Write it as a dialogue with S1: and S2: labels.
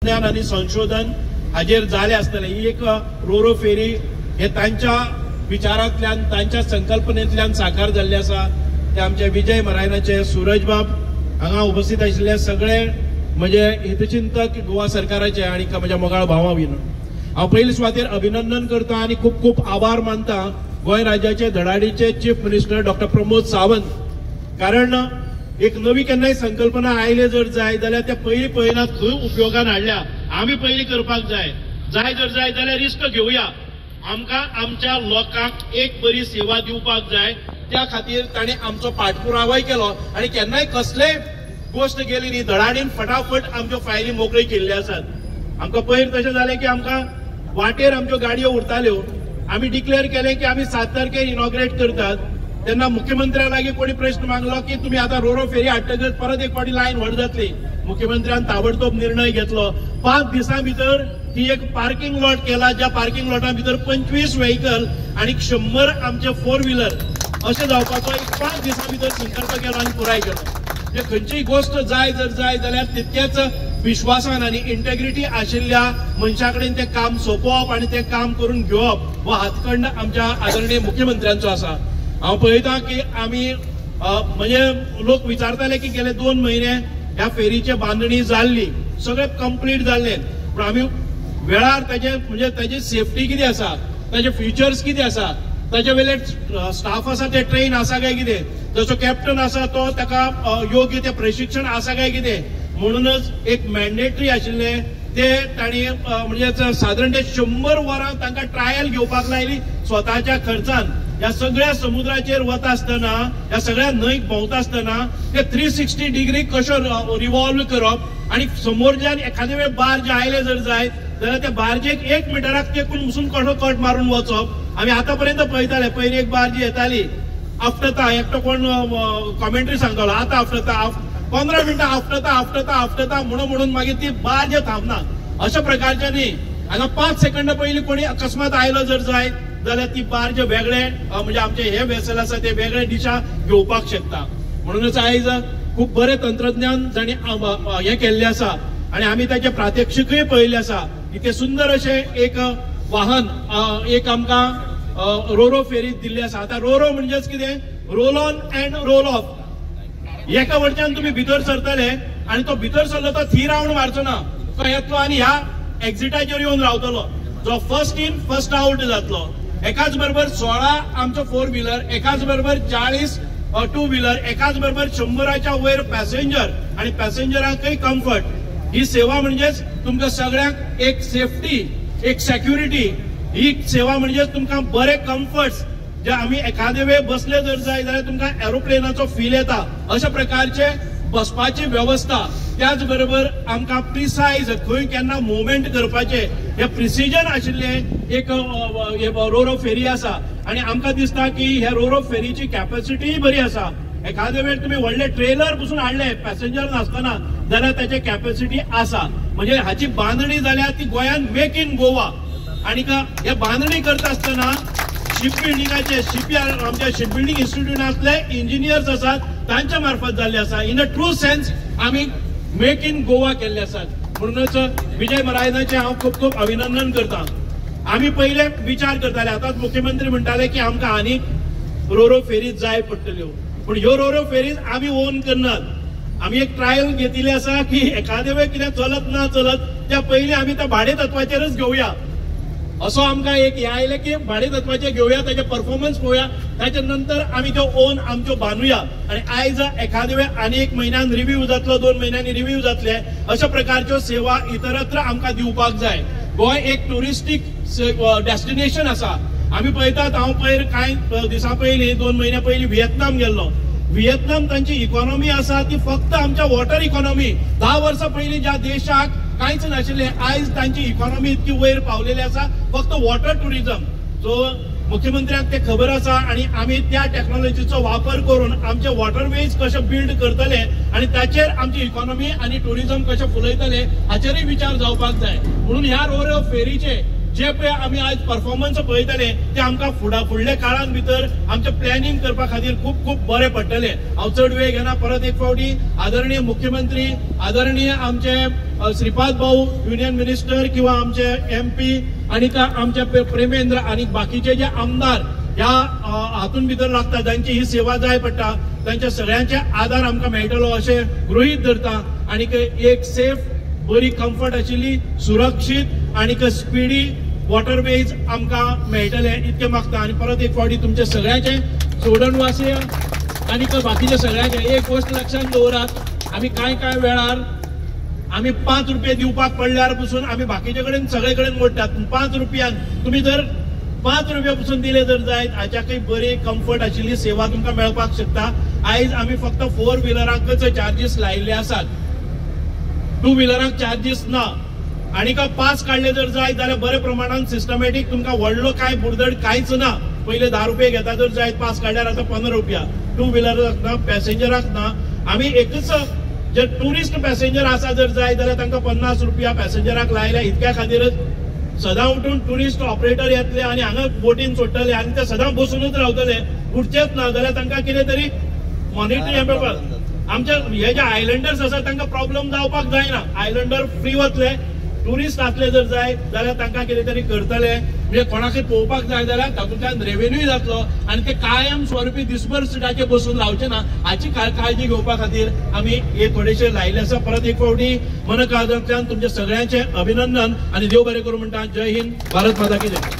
S1: ज्ञान आणि संशोधन हाजेर जाले आसतले। ही एक रोरो फेरी हे तांच्या विचारांतल्यान तांच्या संकल्पनेंतल्यान साकार जाल्ले आसा। ते आमचे विजय मरायनाचे सूरज बाब हांगा उपस्थित आशिल्ले सगळे म्हणजे हितचिंतक गोवा सरकाराचे आणि म्हज्या मोगाळ भावा बीन हांव पयले सुवातेर अभिनंदन करता आणि खूप खूप आभार मानता गोंय राज्याचे धडाडीचे chief minister doctor Pramod Sawant. कारण एक नवी केन्नाय संकल्पना आयले जर जाय जाल्यार त्या पयलीं खंय उपयोगान हाडल्या आमी पयलीं करपाक जाय जर जाय जाल्यार रिस्क घेवया। आमकां आमच्या लोकांक एक बरी सेवा दिवपाक जाय त्या खातीर ताणें आमचो पाठपुरावय केलो आणि केन्नाय कसलेय गोष्ट गेली न्ही धडाडीन फटाफट आमच्यो फायली मोकळी केल्ल्यो आसात। आमकां पयर तशें जालें की आमकां वाटेर आमच्यो गाडयो उरताल्यो। आमी डिक्लेअर केलें की आमी 7 तारखेर इनॉग्रेट करतात। तेन्ना मुख्यमंत्र्या लागीं कोणी प्रश्न मागलो की तुमी आतां रोरो फेरी हाडटकच परत एक फावटी लायन व्हड जातली। मुख्यमंत्र्यान ताबडतोब निर्णय घेतलो। 5 दिसां भितर ती एक पार्किंग लॉट केला ज्या पार्किंग लॉटा भितर 25 व्हेकल आणि 100 आमचे 4 व्हीलर अशें जावपाचो एक 5 दिसां भितर संकल्प केलो आणि पुराय केलो। खंयचीय गोष्ट जाय जाल्यार तितकेच विश्वासान आणि इंटेग्रिटी आशिल्ल्या मनशा कडेन तें काम सोंपोवप आणि तें काम करून घेवप हो हातखंड आमच्या आदरणीय मुख्यमंत्र्यांचो आसा। हांव पळयतां की आमी म्हणजे लोक विचारताले की गेले 2 महिने ह्या फेरीची बांदणी जाल्ली सगळें कंप्लीट जाल्लें पूण आमी वेळार ताजी सेफ्टी कितें आसा ताजे फीचर्स कितें आसा ताजे वेले स्टाफ आसा ते ट्रेन आसा काय कितें जसो कॅप्टन आसा तो ताका योग्य ते प्रशिक्षण आसा काय कितें म्हणूनच एक मॅन्डेटरी आशिल्ले ते तांणी म्हणजे साधारण ते 100 वरां तांकां ट्रायल घेवपाक लायली स्वताच्या खर्चान। ह्या सगळ्या समुद्राचेर वता आसतना ह्या सगळ्या न्हंयक भोंवता आसतना ते 360 डिग्री कशो रिवॉल्व करप आणि समोरच्यान एखाद्या वेळ बार्ज आयले जर जाय जाल्यार त्या बार्जेक 1 मिटराक तेकून वचून कसो कट मारून वचप। आमी आतापर्यंत पळयताले पयली एक बार्ज येताली आफ्टता एकटो कोण कॉमेंट्री सांगतालो आतां आफ्टता 15 मिनटां आफ्टता म्हणून मागीर ती बार्ज थांबना। अशा प्रकारच्या न्ही हांगा 5 सेकंद पयलीं कोणी अकस्मात आयलो जर जाय जाल्यार ती बार्ज वेगळे म्हणजे आमचे हे वेसल आसा ते वेगळे दिशा घेवपाक शकता। म्हणूनच आयज खूप बरे तंत्रज्ञान जाणी हे केल्ले आसा आणि आमी ताचे प्रात्यक्षिकय पळयल्ले आसा। इतके सुंदर अशे एक वाहन एक आमकां रोरो फेरीत दिल्ले आसा। आता रोरो म्हणजेच कितें roll on and roll off. एका वटच्यान तुम्ही भितर सरतले आणि तो भितर सरलो तो 3 राउंड मारचो ना तो येतलो आणि ह्या एक्झिटाचेर येवन रावतलो जो फर्स्ट इन फर्स्ट आउट जातलो। एकाच बरोबर 16 आमचो 4 व्हीलर एकाच बरोबर 40 2 व्हीलर एकाच बरोबर 100च्या वयर पॅसेंजर आणि पॅसेंजरांकय कम्फर्ट। ही सेवा म्हणजेच तुमकां सगळ्यांक एक सेफ्टी एक सेक्युरिटी ही सेवा म्हणजे तुमकां बरे कम्फर्ट्स जे आम्ही एखादे वेळ बसले जर जाय जाल्यार तुमकां एरोप्लेनाचो फील येता अशा प्रकारचे बसपाची व्यवस्था। त्याच बरोबर आमकां प्रिसाइज खंय केन्ना मुवमेंट करपाचे हे प्रिसिजन आशिल्ले एक रोरो फेरी आसा आणि आमकां दिसता की ह्या रोरो फेरीची कॅपॅसिटी बरी आसा। एखादे वेळ तुम्ही व्हडले ट्रेलर बसून हाडले पॅसेंजर नासतना जाल्यार त्याची कॅपॅसिटी आसा। म्हणजे हाची बांदणी जाल्यार ती गोंयान मेक इन गोवा आणि हे बांदणी करता आसतना शिप बिल्डिंगाचे आमच्या शिप बिल्डिंग इन्स्टिट्यूटांतले इंजिनियर्स आसात तांच्या मार्फत जाल्ले आसा। इन अ ट्रू सेन्स आमी मेक इन गोवा केल्ले आसात। म्हणूनच विजय मरायनाचे हांव खूप खूप अभिनंदन करता। आमी पहिले विचार करताले आतांच मुख्यमंत्री म्हणटाले की आमकां आनीक रोरो फेरीज जाय पडटल्यो पूण ह्यो रोरो फेरीज आमी ओन करनात। आमी एक ट्रायल घेतिल्ली आसा की एखादे वेळ कितें चलत ना चलत त्या पयलीं आमी त्या भाडे तत्वाचेरच घेवया असो आमकां एक हे आयलें की भाडे तत्वाचे घेवया ताचे परफॉर्मन्स पळोवया ताच्या नंतर आमी त्यो ओन आमच्यो बांदुया आणि आयज एखादे वेळ आनी 1 म्हयन्यान रिव्ह्यू जातलो 2 म्हयन्यांनी रिव्ह्यू जातले अशा प्रकारच्यो सेवा इतरत्र आमकां दिवपाक जाय। गोंय एक टुरिस्टीक डेस्टिनेशन आसा। आमी पळयतात हांव पयर कांय दिसां पयलीं 2 म्हयन्या पयलीं व्हिएतनाम गेल्लो। व्हिएतनाम तांची इकॉनॉमी आसा ती फक्त आमच्या वॉटर इकॉनॉमी 10 वर्सां पयलीं ज्या देशाक कांयच नाशिल्ले आयज तांची इकॉनॉमी इतकी वयर पावलेली आसा फक्त वॉटर टुरिझम। सो मुख्यमंत्र्याक ते खबर आसा आणि आमी त्या टेक्नॉलॉजीचो वापर करून आमचे वॉटरवेज कशे बिल्ड करतले आणि ताचेर आमची इकॉनॉमी आणि टुरिझम कशे फुलयतले हाचेरय विचार जावपाक जाय। म्हणून ह्या रोरो फेरीचे जे पळय आमी आज परफॉर्मन्स पळयतले ते आमकां फुडल्या काळान भितर आमचे प्लॅनिंग करपा खातीर खूब खूब बरें पडटले। हांव चड वेळ घेना, परत एक फावटी आदरणीय मुख्यमंत्री, आदरणीय आमचे श्रीपाद भाऊ युनियन मिनिस्टर किंवा आमचे MP आणि आमचे प्रेमेंद्र आणि बाकीचे जे आमदार ह्या हातून भितर लागता, जांची ही सेवा जाय पडटा, तांच्या सगळ्यांचे आदार आमकां मेळटलो अशें गृहीत धरता। आणि एक सेफ, बरी कम्फर्ट आशिल्ली, सुरक्षीत आणि स्पीडी वॉटरवेज आमकां मेळटले इतके मागता। आणि परत एक फावटी तुमचे सगळ्यांचे सोडणवासी आणि बाकीचे सगळ्यांचे एक गोष्ट लक्षात दवरात, आमी कांय वेळार आमी 5 रुपये दिवपाक पडल्यार पसून आमी बाकीचे कडेन सगळे कडेन मोडटात। 5 रुपयान तुम्ही जर 5 रुपया पसून दिले जर जायत, हाच्याकय बरी कम्फर्ट आशिल्ली सेवा तुमकां मेळपाक शकता। आयज आमी फक्त 4 व्हिलरांकच चार्जीस लायिल्ले आसात, 2 व्हिलरांक चार्जीस ना। आणि पास काढले जर जायत जाल्यार बरे प्रमाणात सिस्टमॅटिक तुमकां व्हडलो काय बुडदड कांयच ना। पहिले 10 रुपये घेता जर जायत, पास काढल्यार आता 15 रुपया। 2 व्हिलराक ना, पॅसेंजराक ना। आमी एकच जे टुरिस्ट पॅसेंजर आसा जर जायत जाल्यार तांकां 50 रुपया पॅसेंजराक लायल्या। इतक्या खातीरच सदां उठून टुरिस्ट ऑपरेटर येतले आणि हांगा बोटीन सोडटले आणि ते सदां बसूनच रावतले, उठचेच ना जाल्यार तांकां कितें तरी मॉनिटरी पेपर आमचे हे जे आयलंडर्स आसा तांकां प्रॉब्लेम जावपाक जायना। आयलंडर फ्री वतले, टुरिस्ट आसले जर जाय जाल्यार तांकां कितें तरी करतले, म्हणजे कोणाकय पळोवपाक जाय जाल्यार तातूंतल्यान रेव्हेन्यू जातलो आणि ते कायम स्वरुपी दिसभर सिटाचेर बसून रावचे ना हाची काळजी घेवपा खातीर आमी हे थोडेशे लायले आसा। परत एक फावटी मन काळजांतल्यान तुमचे सगळ्यांचे अभिनंदन आणि देव बरें करूं म्हणटा। जय हिंद, भारत माता की जय।